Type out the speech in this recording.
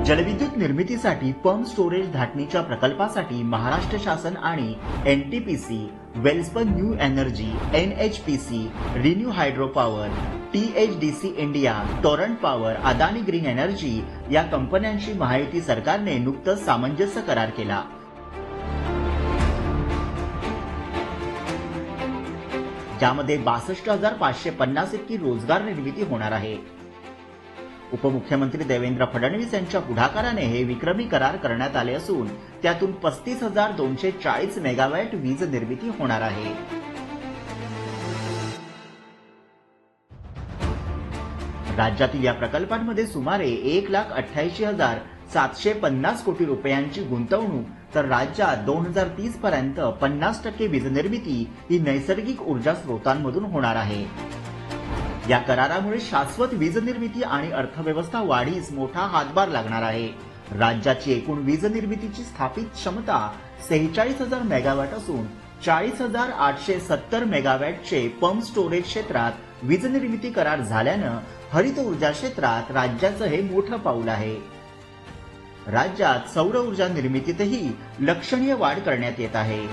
जलविद्युत निर्मितीसाठी pump storage धाटणीच्या प्रकल्पासाठी महाराष्ट्र शासन आणि NTPC, Welspun new energy, NHPC, renew hydro power, THDC India, Torrent power, Adani green energy या कंपन्यांशी महायुती सरकारने नुकतंच सामंजस्य करार केला। ज्यामध्ये 62,550 इतकी रोजगार निर्मिती होणार आहे। उपमुख्यमंत्री देवेंद्र फडणवीस यांच्या पुढाकाराने हे विक्रमी करार करण्यात आले असून त्यातून 35,240 मेगावॅट वीज निर्मिती होणार आहे। राज्यातील या प्रकल्पांमध्ये सुमारे 1,88,750 कोटी रुपयांची गुंतवणूक, तर राज्यात 2030 पर्यंत 50% वीज निर्मिती ही नैसर्गिक ऊर्जा स्रोतांमधून होणार आहे। या करारामुळे शाश्वत वीज निर्मिती आणि अर्थव्यवस्था वाढीस मोठा हातभार लागणार आहे। राज्याची एकूण वीज निर्मितीची स्थापित क्षमता 46,000 मेगावॅट असून 40,870 मेगावॅटचे पंप स्टोरेज क्षेत्रात वीज निर्मिती करार झाल्यानं हरित ऊर्जा क्षेत्रात राज्याचं हे मोठं पाऊल आहे। राज्यात सौर ऊर्जा निर्मितीतही लक्षणीय वाढ करण्यात येत आहे।